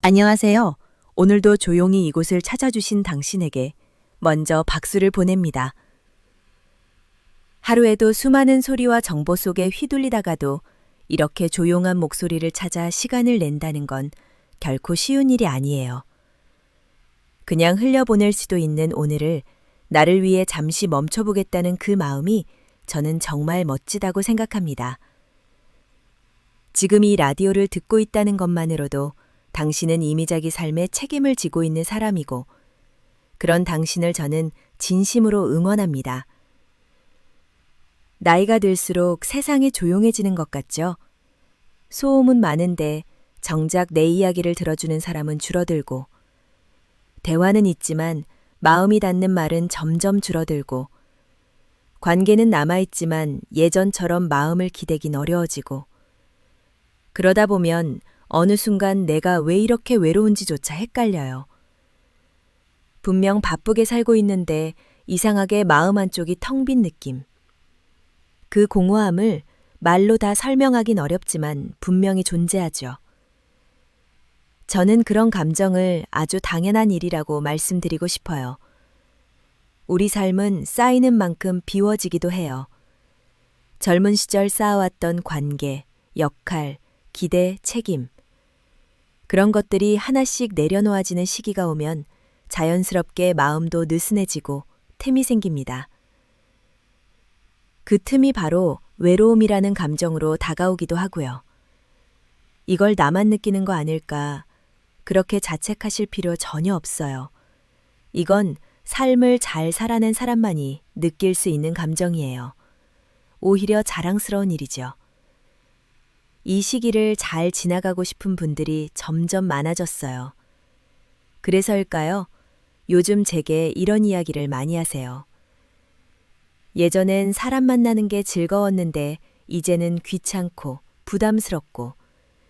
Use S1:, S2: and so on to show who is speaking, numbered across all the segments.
S1: 안녕하세요. 오늘도 조용히 이곳을 찾아주신 당신에게 먼저 박수를 보냅니다. 하루에도 수많은 소리와 정보 속에 휘둘리다가도 이렇게 조용한 목소리를 찾아 시간을 낸다는 건 결코 쉬운 일이 아니에요. 그냥 흘려보낼 수도 있는 오늘을 나를 위해 잠시 멈춰보겠다는 그 마음이 저는 정말 멋지다고 생각합니다. 지금 이 라디오를 듣고 있다는 것만으로도 당신은 이미 자기 삶에 책임을 지고 있는 사람이고, 그런 당신을 저는 진심으로 응원합니다. 나이가 들수록 세상이 조용해지는 것 같죠? 소음은 많은데 정작 내 이야기를 들어주는 사람은 줄어들고, 대화는 있지만 마음이 닿는 말은 점점 줄어들고, 관계는 남아있지만 예전처럼 마음을 기대긴 어려워지고, 그러다 보면 어느 순간 내가 왜 이렇게 외로운지조차 헷갈려요. 분명 바쁘게 살고 있는데 이상하게 마음 한쪽이 텅 빈 느낌. 그 공허함을 말로 다 설명하긴 어렵지만 분명히 존재하죠. 저는 그런 감정을 아주 당연한 일이라고 말씀드리고 싶어요. 우리 삶은 쌓이는 만큼 비워지기도 해요. 젊은 시절 쌓아왔던 관계, 역할, 기대, 책임. 그런 것들이 하나씩 내려놓아지는 시기가 오면 자연스럽게 마음도 느슨해지고 틈이 생깁니다. 그 틈이 바로 외로움이라는 감정으로 다가오기도 하고요. 이걸 나만 느끼는 거 아닐까, 그렇게 자책하실 필요 전혀 없어요. 이건 삶을 잘 살아낸 사람만이 느낄 수 있는 감정이에요. 오히려 자랑스러운 일이죠. 이 시기를 잘 지나가고 싶은 분들이 점점 많아졌어요. 그래서일까요? 요즘 제게 이런 이야기를 많이 하세요. 예전엔 사람 만나는 게 즐거웠는데 이제는 귀찮고 부담스럽고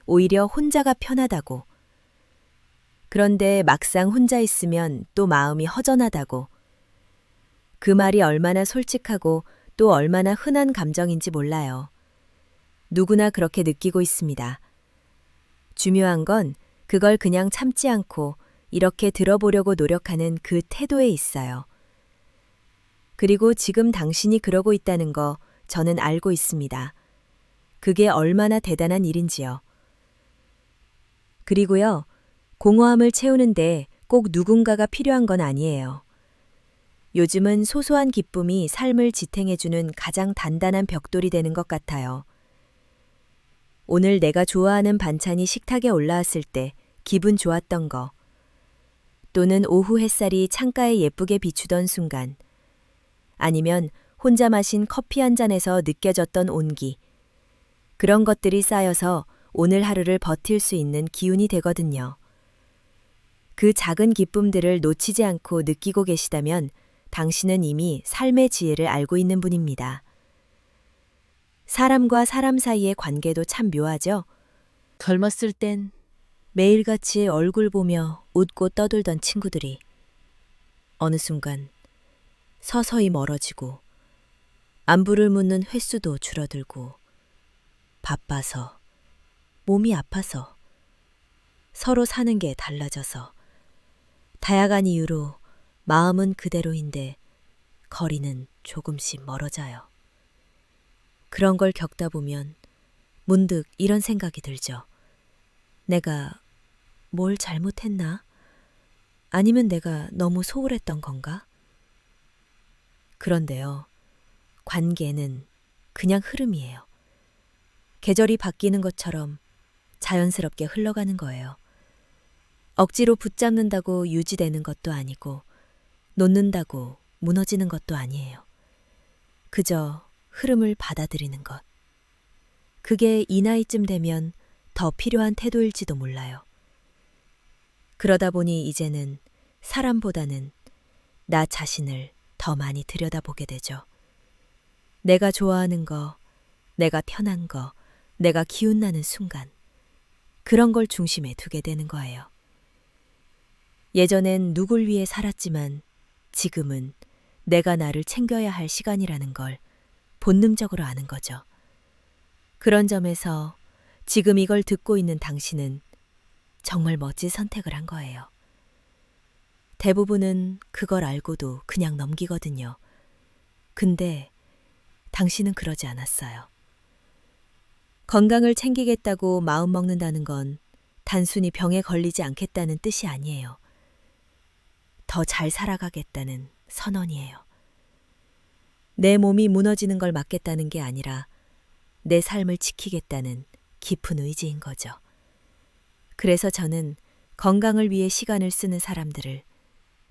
S1: 오히려 혼자가 편하다고. 그런데 막상 혼자 있으면 또 마음이 허전하다고. 그 말이 얼마나 솔직하고 또 얼마나 흔한 감정인지 몰라요. 누구나 그렇게 느끼고 있습니다. 중요한 건 그걸 그냥 참지 않고 이렇게 들어보려고 노력하는 그 태도에 있어요. 그리고 지금 당신이 그러고 있다는 거 저는 알고 있습니다. 그게 얼마나 대단한 일인지요. 그리고요, 공허함을 채우는데 꼭 누군가가 필요한 건 아니에요. 요즘은 소소한 기쁨이 삶을 지탱해주는 가장 단단한 벽돌이 되는 것 같아요. 오늘 내가 좋아하는 반찬이 식탁에 올라왔을 때 기분 좋았던 거, 또는 오후 햇살이 창가에 예쁘게 비추던 순간, 아니면 혼자 마신 커피 한 잔에서 느껴졌던 온기, 그런 것들이 쌓여서 오늘 하루를 버틸 수 있는 기운이 되거든요. 그 작은 기쁨들을 놓치지 않고 느끼고 계시다면 당신은 이미 삶의 지혜를 알고 있는 분입니다. 사람과 사람 사이의 관계도 참 묘하죠? 젊었을 땐 매일같이 얼굴 보며 웃고 떠들던 친구들이 어느 순간 서서히 멀어지고 안부를 묻는 횟수도 줄어들고 바빠서, 몸이 아파서, 서로 사는 게 달라져서 다양한 이유로 마음은 그대로인데 거리는 조금씩 멀어져요. 그런 걸 겪다 보면 문득 이런 생각이 들죠. 내가 뭘 잘못했나? 아니면 내가 너무 소홀했던 건가? 그런데요, 관계는 그냥 흐름이에요. 계절이 바뀌는 것처럼 자연스럽게 흘러가는 거예요. 억지로 붙잡는다고 유지되는 것도 아니고, 놓는다고 무너지는 것도 아니에요. 그저 흐름을 받아들이는 것. 그게 이 나이쯤 되면 더 필요한 태도일지도 몰라요. 그러다 보니 이제는 사람보다는 나 자신을 더 많이 들여다보게 되죠. 내가 좋아하는 거, 내가 편한 거, 내가 기운나는 순간, 그런 걸 중심에 두게 되는 거예요. 예전엔 누굴 위해 살았지만 지금은 내가 나를 챙겨야 할 시간이라는 걸 본능적으로 아는 거죠. 그런 점에서 지금 이걸 듣고 있는 당신은 정말 멋진 선택을 한 거예요. 대부분은 그걸 알고도 그냥 넘기거든요. 근데 당신은 그러지 않았어요. 건강을 챙기겠다고 마음먹는다는 건 단순히 병에 걸리지 않겠다는 뜻이 아니에요. 더 잘 살아가겠다는 선언이에요. 내 몸이 무너지는 걸 막겠다는 게 아니라 내 삶을 지키겠다는 깊은 의지인 거죠. 그래서 저는 건강을 위해 시간을 쓰는 사람들을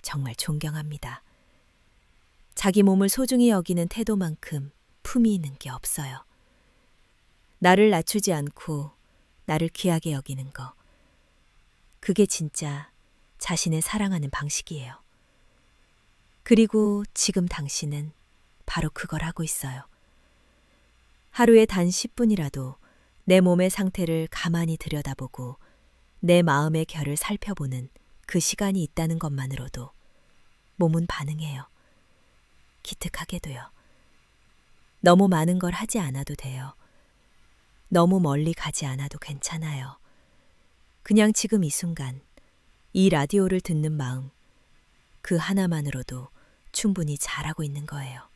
S1: 정말 존경합니다. 자기 몸을 소중히 여기는 태도만큼 품위 있는 게 없어요. 나를 낮추지 않고 나를 귀하게 여기는 거. 그게 진짜 자신을 사랑하는 방식이에요. 그리고 지금 당신은 바로 그걸 하고 있어요. 하루에 단 10분이라도 내 몸의 상태를 가만히 들여다보고 내 마음의 결을 살펴보는 그 시간이 있다는 것만으로도 몸은 반응해요. 기특하게도요. 너무 많은 걸 하지 않아도 돼요. 너무 멀리 가지 않아도 괜찮아요. 그냥 지금 이 순간 이 라디오를 듣는 마음, 그 하나만으로도 충분히 잘하고 있는 거예요.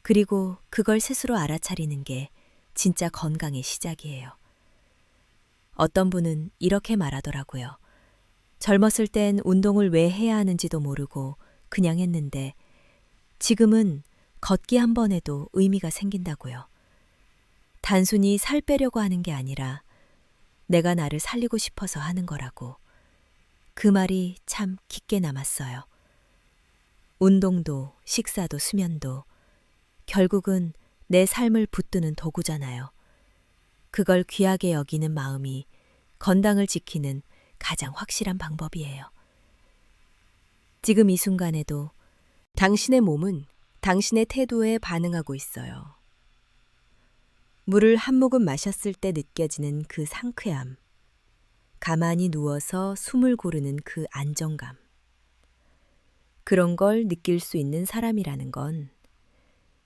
S1: 그리고 그걸 스스로 알아차리는 게 진짜 건강의 시작이에요. 어떤 분은 이렇게 말하더라고요. 젊었을 땐 운동을 왜 해야 하는지도 모르고 그냥 했는데 지금은 걷기 한 번 해도 의미가 생긴다고요. 단순히 살 빼려고 하는 게 아니라 내가 나를 살리고 싶어서 하는 거라고. 그 말이 참 깊게 남았어요. 운동도 식사도 수면도 결국은 내 삶을 붙드는 도구잖아요. 그걸 귀하게 여기는 마음이 건강을 지키는 가장 확실한 방법이에요. 지금 이 순간에도 당신의 몸은 당신의 태도에 반응하고 있어요. 물을 한 모금 마셨을 때 느껴지는 그 상쾌함, 가만히 누워서 숨을 고르는 그 안정감. 그런 걸 느낄 수 있는 사람이라는 건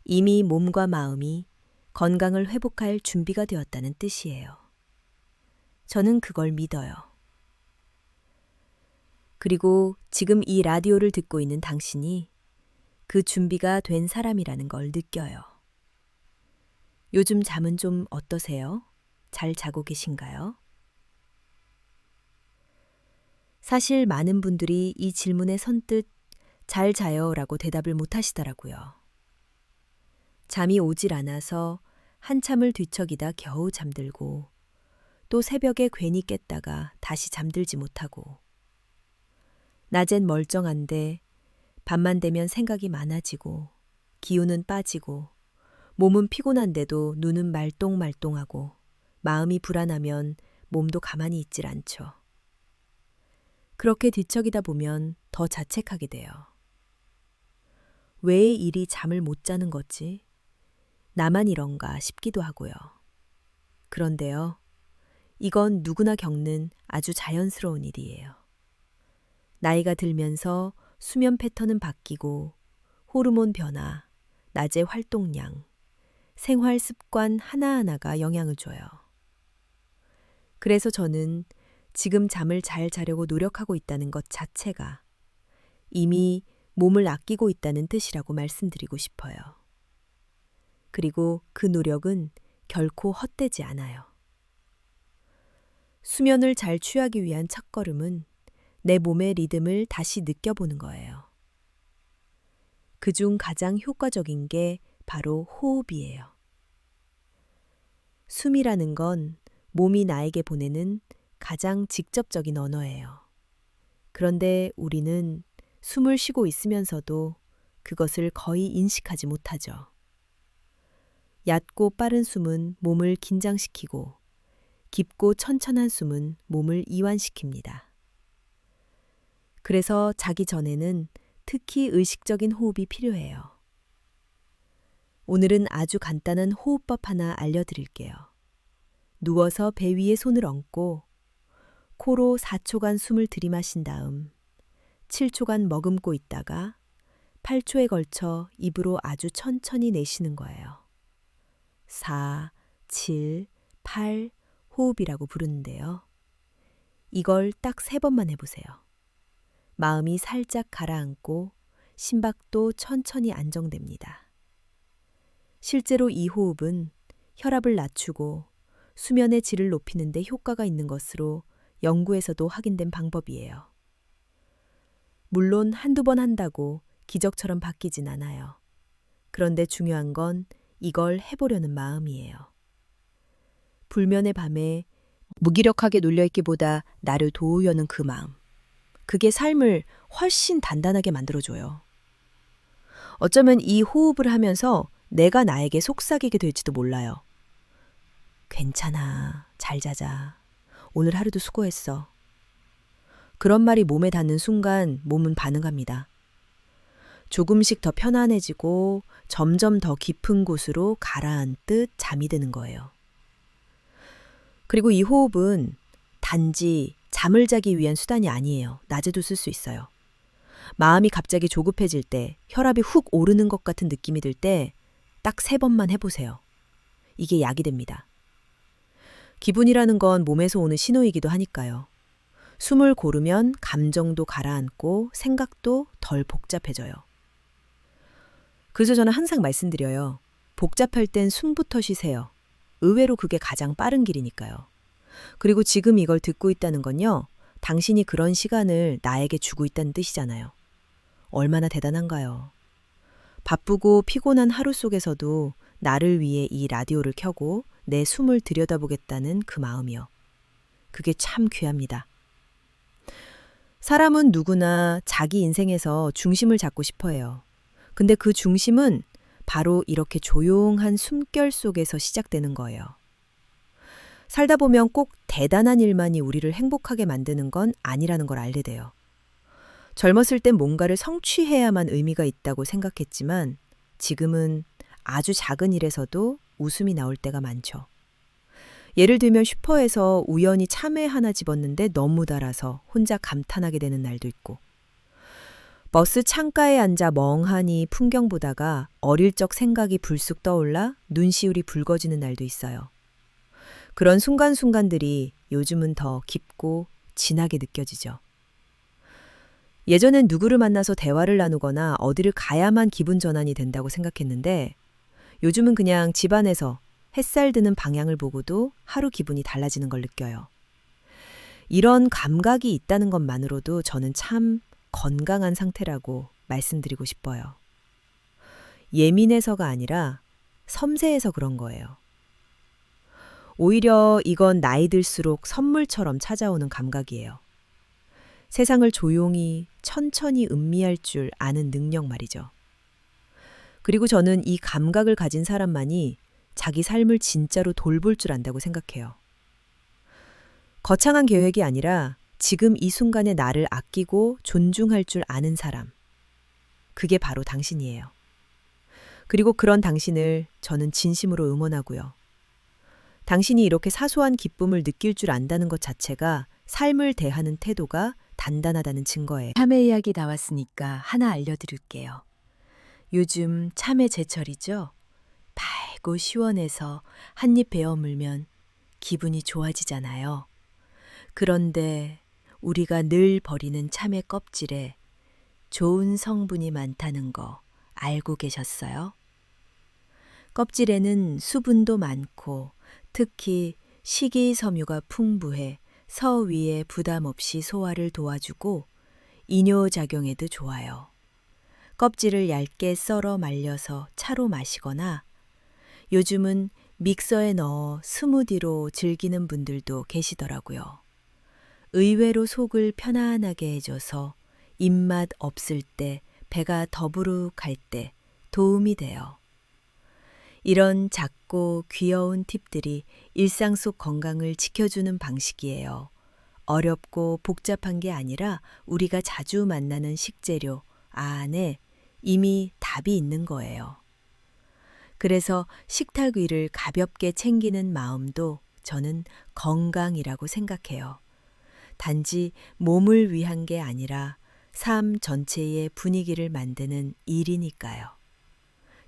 S1: 이미 몸과 마음이 건강을 회복할 준비가 되었다는 뜻이에요. 저는 그걸 믿어요. 그리고 지금 이 라디오를 듣고 있는 당신이 그 준비가 된 사람이라는 걸 느껴요. 요즘 잠은 좀 어떠세요? 잘 자고 계신가요? 사실 많은 분들이 이 질문에 선뜻 잘 자요 라고 대답을 못 하시더라고요. 잠이 오질 않아서 한참을 뒤척이다 겨우 잠들고 또 새벽에 괜히 깼다가 다시 잠들지 못하고 낮엔 멀쩡한데 밤만 되면 생각이 많아지고 기운은 빠지고 몸은 피곤한데도 눈은 말똥말똥하고 마음이 불안하면 몸도 가만히 있질 않죠. 그렇게 뒤척이다 보면 더 자책하게 돼요. 왜 이리 잠을 못 자는 거지? 나만 이런가 싶기도 하고요. 그런데요, 이건 누구나 겪는 아주 자연스러운 일이에요. 나이가 들면서 수면 패턴은 바뀌고 호르몬 변화, 낮의 활동량, 생활 습관 하나하나가 영향을 줘요. 그래서 저는 지금 잠을 잘 자려고 노력하고 있다는 것 자체가 이미 몸을 아끼고 있다는 뜻이라고 말씀드리고 싶어요. 그리고 그 노력은 결코 헛되지 않아요. 수면을 잘 취하기 위한 첫걸음은 내 몸의 리듬을 다시 느껴보는 거예요. 그중 가장 효과적인 게 바로 호흡이에요. 숨이라는 건 몸이 나에게 보내는 가장 직접적인 언어예요. 그런데 우리는 숨을 쉬고 있으면서도 그것을 거의 인식하지 못하죠. 얕고 빠른 숨은 몸을 긴장시키고 깊고 천천한 숨은 몸을 이완시킵니다. 그래서 자기 전에는 특히 의식적인 호흡이 필요해요. 오늘은 아주 간단한 호흡법 하나 알려드릴게요. 누워서 배 위에 손을 얹고 코로 4초간 숨을 들이마신 다음 7초간 머금고 있다가 8초에 걸쳐 입으로 아주 천천히 내쉬는 거예요. 4, 7, 8 호흡이라고 부르는데요. 이걸 딱 3번만 해보세요. 마음이 살짝 가라앉고 심박도 천천히 안정됩니다. 실제로 이 호흡은 혈압을 낮추고 수면의 질을 높이는 데 효과가 있는 것으로 연구에서도 확인된 방법이에요. 물론 한두 번 한다고 기적처럼 바뀌진 않아요. 그런데 중요한 건 이걸 해보려는 마음이에요. 불면의 밤에 무기력하게 눌려있기보다 나를 도우려는 그 마음. 그게 삶을 훨씬 단단하게 만들어줘요. 어쩌면 이 호흡을 하면서 내가 나에게 속삭이게 될지도 몰라요. 괜찮아. 잘 자자. 오늘 하루도 수고했어. 그런 말이 몸에 닿는 순간 몸은 반응합니다. 조금씩 더 편안해지고 점점 더 깊은 곳으로 가라앉듯 잠이 드는 거예요. 그리고 이 호흡은 단지 잠을 자기 위한 수단이 아니에요. 낮에도 쓸 수 있어요. 마음이 갑자기 조급해질 때, 혈압이 훅 오르는 것 같은 느낌이 들 때 딱 3번만 해보세요. 이게 약이 됩니다. 기분이라는 건 몸에서 오는 신호이기도 하니까요. 숨을 고르면 감정도 가라앉고 생각도 덜 복잡해져요. 그래서 저는 항상 말씀드려요. 복잡할 땐 숨부터 쉬세요. 의외로 그게 가장 빠른 길이니까요. 그리고 지금 이걸 듣고 있다는 건요. 당신이 그런 시간을 나에게 주고 있다는 뜻이잖아요. 얼마나 대단한가요? 바쁘고 피곤한 하루 속에서도 나를 위해 이 라디오를 켜고 내 숨을 들여다보겠다는 그 마음이요. 그게 참 귀합니다. 사람은 누구나 자기 인생에서 중심을 잡고 싶어 해요. 근데 그 중심은 바로 이렇게 조용한 숨결 속에서 시작되는 거예요. 살다 보면 꼭 대단한 일만이 우리를 행복하게 만드는 건 아니라는 걸 알게 돼요. 젊었을 땐 뭔가를 성취해야만 의미가 있다고 생각했지만 지금은 아주 작은 일에서도 웃음이 나올 때가 많죠. 예를 들면 슈퍼에서 우연히 참외 하나 집었는데 너무 달아서 혼자 감탄하게 되는 날도 있고, 버스 창가에 앉아 멍하니 풍경 보다가 어릴 적 생각이 불쑥 떠올라 눈시울이 붉어지는 날도 있어요. 그런 순간순간들이 요즘은 더 깊고 진하게 느껴지죠. 예전엔 누구를 만나서 대화를 나누거나 어디를 가야만 기분 전환이 된다고 생각했는데 요즘은 그냥 집안에서 햇살 드는 방향을 보고도 하루 기분이 달라지는 걸 느껴요. 이런 감각이 있다는 것만으로도 저는 참 건강한 상태라고 말씀드리고 싶어요. 예민해서가 아니라 섬세해서 그런 거예요. 오히려 이건 나이 들수록 선물처럼 찾아오는 감각이에요. 세상을 조용히 천천히 음미할 줄 아는 능력 말이죠. 그리고 저는 이 감각을 가진 사람만이 자기 삶을 진짜로 돌볼 줄 안다고 생각해요. 거창한 계획이 아니라 지금 이 순간에 나를 아끼고 존중할 줄 아는 사람. 그게 바로 당신이에요. 그리고 그런 당신을 저는 진심으로 응원하고요. 당신이 이렇게 사소한 기쁨을 느낄 줄 안다는 것 자체가 삶을 대하는 태도가 단단하다는 증거예요. 참외 이야기 나왔으니까 하나 알려드릴게요. 요즘 참외 제철이죠? 달고 시원해서 한 입 베어 물면 기분이 좋아지잖아요. 그런데 우리가 늘 버리는 참외 껍질에 좋은 성분이 많다는 거 알고 계셨어요? 껍질에는 수분도 많고 특히 식이섬유가 풍부해 서위에 부담 없이 소화를 도와주고 이뇨작용에도 좋아요. 껍질을 얇게 썰어 말려서 차로 마시거나 요즘은 믹서에 넣어 스무디로 즐기는 분들도 계시더라고요. 의외로 속을 편안하게 해줘서 입맛 없을 때 배가 더부룩할 때 도움이 돼요. 이런 작고 귀여운 팁들이 일상 속 건강을 지켜주는 방식이에요. 어렵고 복잡한 게 아니라 우리가 자주 만나는 식재료 안에 이미 답이 있는 거예요. 그래서 식탁 위를 가볍게 챙기는 마음도 저는 건강이라고 생각해요. 단지 몸을 위한 게 아니라 삶 전체의 분위기를 만드는 일이니까요.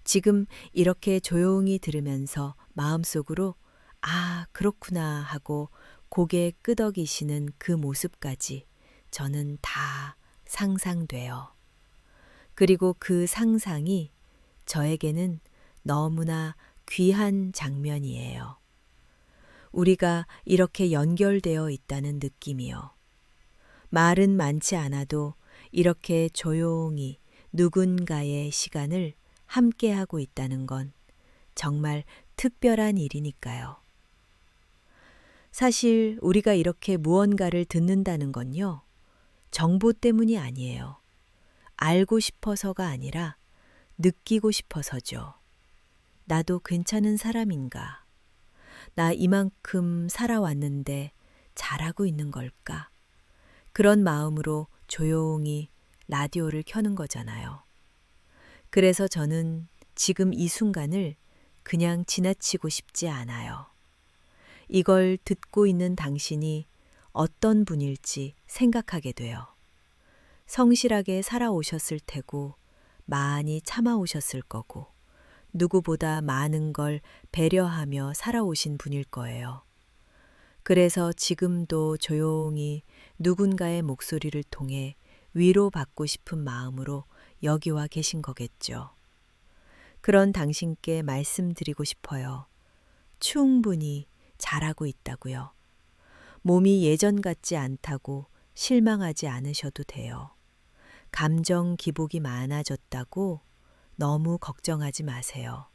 S1: 지금 이렇게 조용히 들으면서 마음속으로 아, 그렇구나 하고 고개 끄덕이시는 그 모습까지 저는 다 상상돼요. 그리고 그 상상이 저에게는 너무나 귀한 장면이에요. 우리가 이렇게 연결되어 있다는 느낌이요. 말은 많지 않아도 이렇게 조용히 누군가의 시간을 함께하고 있다는 건 정말 특별한 일이니까요. 사실 우리가 이렇게 무언가를 듣는다는 건요, 정보 때문이 아니에요. 알고 싶어서가 아니라 느끼고 싶어서죠. 나도 괜찮은 사람인가? 나 이만큼 살아왔는데 잘하고 있는 걸까? 그런 마음으로 조용히 라디오를 켜는 거잖아요. 그래서 저는 지금 이 순간을 그냥 지나치고 싶지 않아요. 이걸 듣고 있는 당신이 어떤 분일지 생각하게 돼요. 성실하게 살아오셨을 테고, 많이 참아오셨을 거고, 누구보다 많은 걸 배려하며 살아오신 분일 거예요. 그래서 지금도 조용히 누군가의 목소리를 통해 위로받고 싶은 마음으로 여기 와 계신 거겠죠. 그런 당신께 말씀드리고 싶어요. 충분히 잘하고 있다고요. 몸이 예전 같지 않다고 실망하지 않으셔도 돼요. 감정 기복이 많아졌다고 너무 걱정하지 마세요.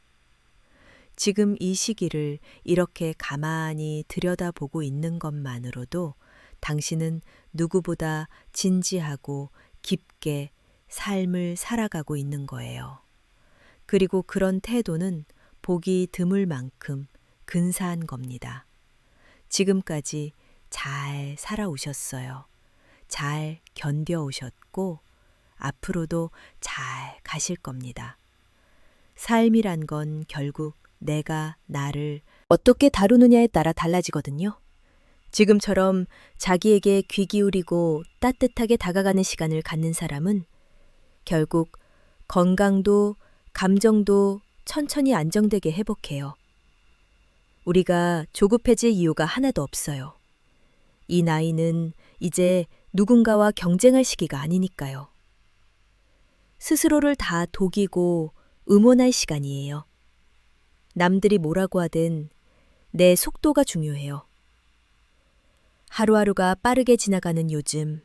S1: 지금 이 시기를 이렇게 가만히 들여다보고 있는 것만으로도 당신은 누구보다 진지하고 깊게 삶을 살아가고 있는 거예요. 그리고 그런 태도는 보기 드물 만큼 근사한 겁니다. 지금까지 잘 살아오셨어요. 잘 견뎌오셨고 앞으로도 잘 가실 겁니다. 삶이란 건 결국 내가 나를 어떻게 다루느냐에 따라 달라지거든요. 지금처럼 자기에게 귀 기울이고 따뜻하게 다가가는 시간을 갖는 사람은 결국 건강도 감정도 천천히 안정되게 회복해요. 우리가 조급해질 이유가 하나도 없어요. 이 나이는 이제 누군가와 경쟁할 시기가 아니니까요. 스스로를 다 독이고 음원할 시간이에요. 남들이 뭐라고 하든 내 속도가 중요해요. 하루하루가 빠르게 지나가는 요즘,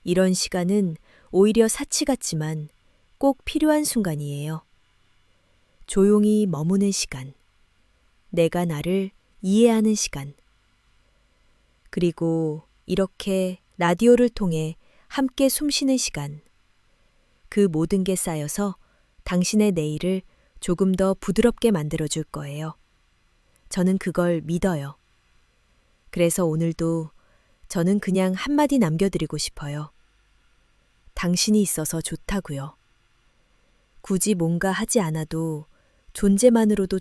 S1: 이런 시간은 오히려 사치 같지만 꼭 필요한 순간이에요. 조용히 머무는 시간, 내가 나를 이해하는 시간, 그리고 이렇게 라디오를 통해 함께 숨쉬는 시간, 그 모든 게 쌓여서 당신의 내일을 조금 더 부드럽게 만들어줄 거예요. 저는 그걸 믿어요. 그래서 오늘도 저는 그냥 한마디 남겨드리고 싶어요. 당신이 있어서 좋다고요. 굳이 뭔가 하지 않아도 존재만으로도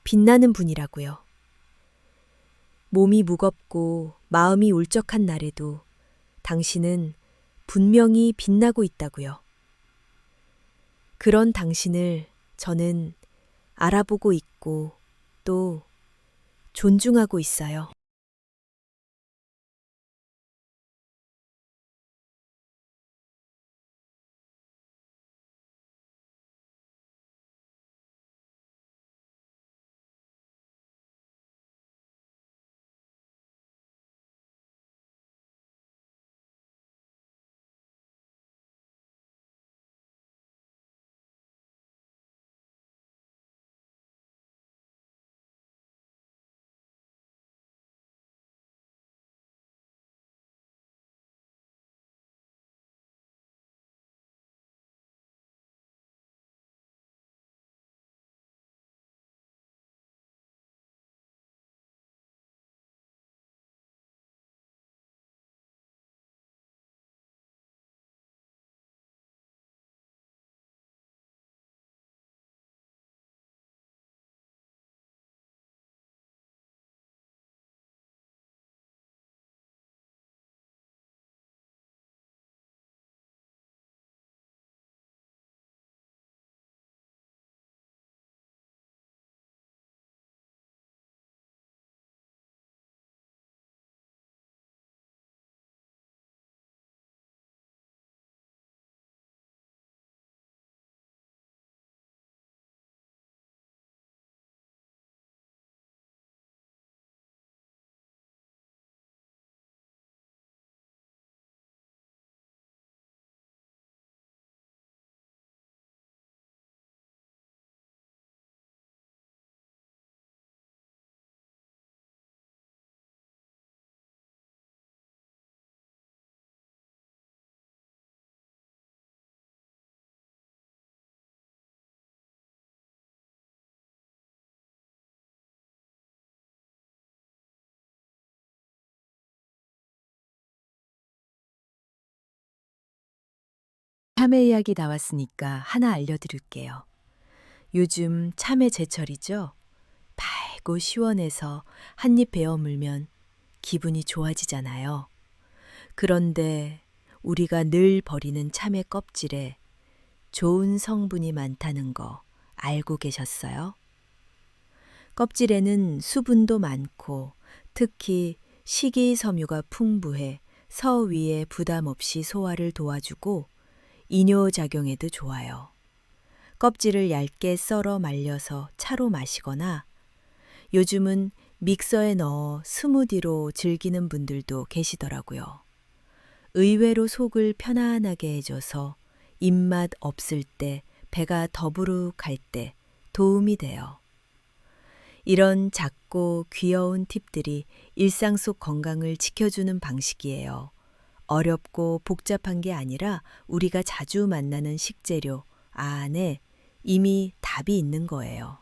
S1: 빛나는 분이라고요. 몸이 무겁고 마음이 울적한 날에도 당신은 분명히 빛나고 있다고요. 그런 당신을 저는 알아보고 있고 또 존중하고 있어요. 참외 이야기 나왔으니까 하나 알려드릴게요. 요즘 참외 제철이죠? 달고 시원해서 한 입 베어 물면 기분이 좋아지잖아요. 그런데 우리가 늘 버리는 참외 껍질에 좋은 성분이 많다는 거 알고 계셨어요? 껍질에는 수분도 많고 특히 식이섬유가 풍부해 서위에 부담 없이 소화를 도와주고 이뇨작용에도 좋아요. 껍질을 얇게 썰어 말려서 차로 마시거나 요즘은 믹서에 넣어 스무디로 즐기는 분들도 계시더라고요. 의외로 속을 편안하게 해줘서 입맛 없을 때 배가 더부룩할 때 도움이 돼요. 이런 작고 귀여운 팁들이 일상 속 건강을 지켜주는 방식이에요. 어렵고 복잡한 게 아니라 우리가 자주 만나는 식재료 안에 이미 답이 있는 거예요.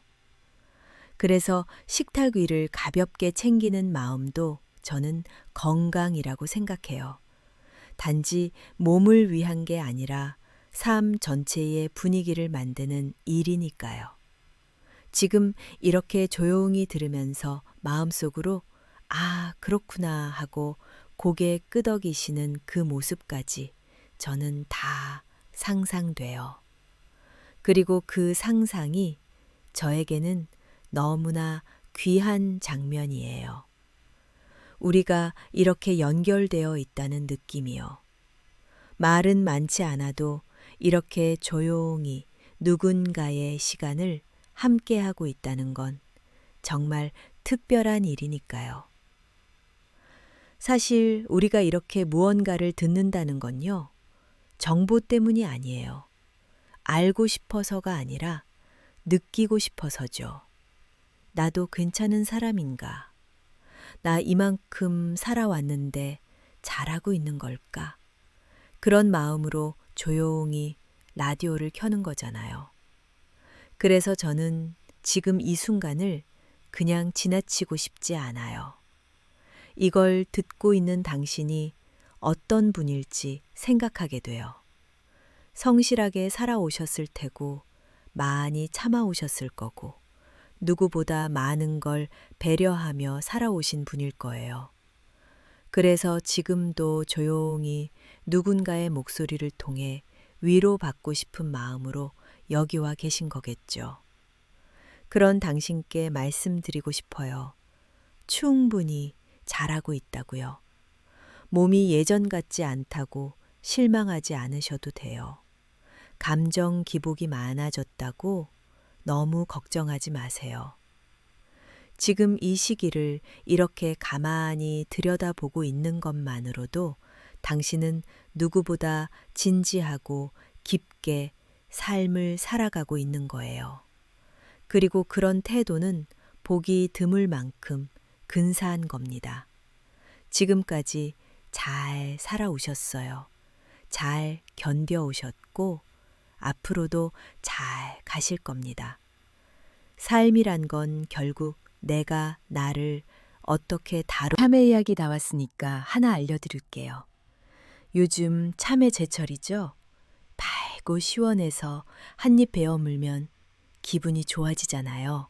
S1: 그래서 식탁 위를 가볍게 챙기는 마음도 저는 건강이라고 생각해요. 단지 몸을 위한 게 아니라 삶 전체의 분위기를 만드는 일이니까요. 지금 이렇게 조용히 들으면서 마음속으로 아, 그렇구나 하고 고개 끄덕이시는 그 모습까지 저는 다 상상돼요. 그리고 그 상상이 저에게는 너무나 귀한 장면이에요. 우리가 이렇게 연결되어 있다는 느낌이요. 말은 많지 않아도 이렇게 조용히 누군가의 시간을 함께하고 있다는 건 정말 특별한 일이니까요. 사실 우리가 이렇게 무언가를 듣는다는 건요, 정보 때문이 아니에요. 알고 싶어서가 아니라 느끼고 싶어서죠. 나도 괜찮은 사람인가? 나 이만큼 살아왔는데 잘하고 있는 걸까? 그런 마음으로 조용히 라디오를 켜는 거잖아요. 그래서 저는 지금 이 순간을 그냥 지나치고 싶지 않아요. 이걸 듣고 있는 당신이 어떤 분일지 생각하게 돼요. 성실하게 살아오셨을 테고, 많이 참아오셨을 거고, 누구보다 많은 걸 배려하며 살아오신 분일 거예요. 그래서 지금도 조용히 누군가의 목소리를 통해 위로받고 싶은 마음으로 여기와 계신 거겠죠. 그런 당신께 말씀드리고 싶어요. 충분히 잘하고 있다고요. 몸이 예전 같지 않다고 실망하지 않으셔도 돼요. 감정 기복이 많아졌다고 너무 걱정하지 마세요. 지금 이 시기를 이렇게 가만히 들여다보고 있는 것만으로도 당신은 누구보다 진지하고 깊게 삶을 살아가고 있는 거예요. 그리고 그런 태도는 보기 드물 만큼 근사한 겁니다. 지금까지 잘 살아오셨어요. 잘 견뎌오셨고 앞으로도 잘 가실 겁니다. 삶이란 건 결국 내가 나를 어떻게 참외 이야기 나왔으니까 하나 알려드릴게요. 요즘 참외 제철이죠? 달고 시원해서 한 입 베어 물면 기분이 좋아지잖아요.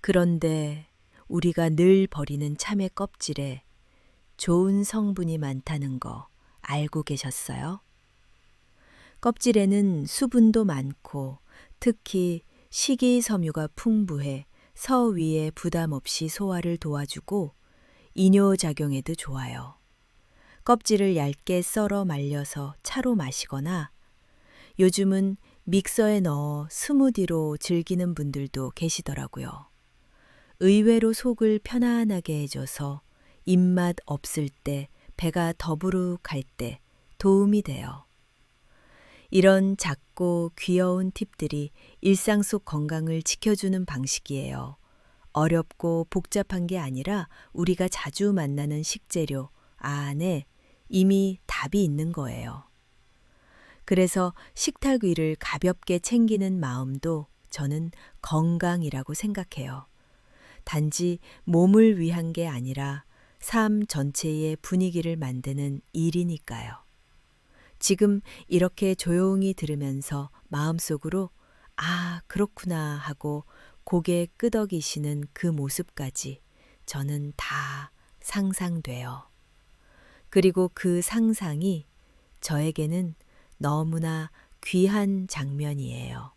S1: 그런데 우리가 늘 버리는 참외 껍질에 좋은 성분이 많다는 거 알고 계셨어요? 껍질에는 수분도 많고 특히 식이섬유가 풍부해 서위에 부담 없이 소화를 도와주고 이뇨작용에도 좋아요. 껍질을 얇게 썰어 말려서 차로 마시거나 요즘은 믹서에 넣어 스무디로 즐기는 분들도 계시더라고요. 의외로 속을 편안하게 해줘서 입맛 없을 때 배가 더부룩할 때 도움이 돼요. 이런 작고 귀여운 팁들이 일상 속 건강을 지켜주는 방식이에요. 어렵고 복잡한 게 아니라 우리가 자주 만나는 식재료 안에 이미 답이 있는 거예요. 그래서 식탁 위를 가볍게 챙기는 마음도 저는 건강이라고 생각해요. 단지 몸을 위한 게 아니라 삶 전체의 분위기를 만드는 일이니까요. 지금 이렇게 조용히 들으면서 마음속으로 아, 그렇구나 하고 고개 끄덕이시는 그 모습까지 저는 다 상상돼요. 그리고 그 상상이 저에게는 너무나 귀한 장면이에요.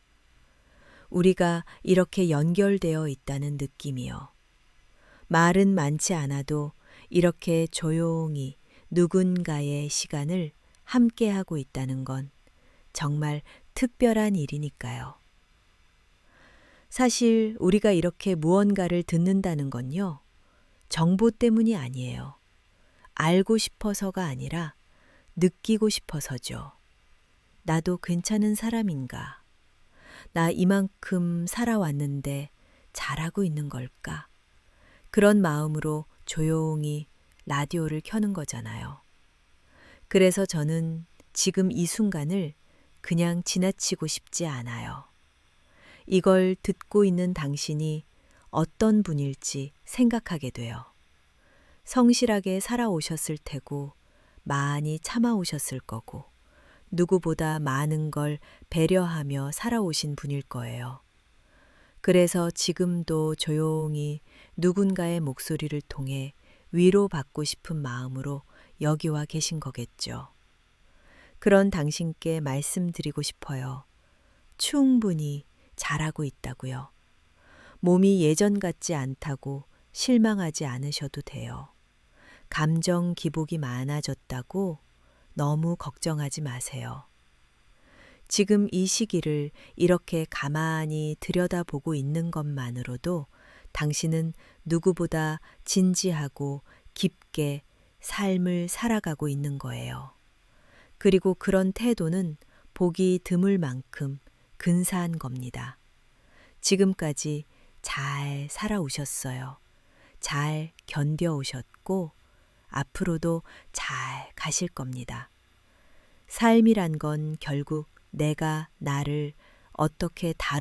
S1: 우리가 이렇게 연결되어 있다는 느낌이요. 말은 많지 않아도 이렇게 조용히 누군가의 시간을 함께하고 있다는 건 정말 특별한 일이니까요. 사실 우리가 이렇게 무언가를 듣는다는 건요, 정보 때문이 아니에요. 알고 싶어서가 아니라 느끼고 싶어서죠. 나도 괜찮은 사람인가? 나 이만큼 살아왔는데 잘하고 있는 걸까? 그런 마음으로 조용히 라디오를 켜는 거잖아요. 그래서 저는 지금 이 순간을 그냥 지나치고 싶지 않아요. 이걸 듣고 있는 당신이 어떤 분일지 생각하게 돼요. 성실하게 살아오셨을 테고, 많이 참아오셨을 거고, 누구보다 많은 걸 배려하며 살아오신 분일 거예요. 그래서 지금도 조용히 누군가의 목소리를 통해 위로받고 싶은 마음으로 여기 와 계신 거겠죠. 그런 당신께 말씀드리고 싶어요. 충분히 잘하고 있다고요. 몸이 예전 같지 않다고 실망하지 않으셔도 돼요. 감정 기복이 많아졌다고 너무 걱정하지 마세요. 지금 이 시기를 이렇게 가만히 들여다보고 있는 것만으로도 당신은 누구보다 진지하고 깊게 삶을 살아가고 있는 거예요. 그리고 그런 태도는 보기 드물 만큼 근사한 겁니다. 지금까지 잘 살아오셨어요. 잘 견뎌오셨고 앞으로도 잘 가실 겁니다. 삶이란 건 결국 내가 나를 어떻게 다루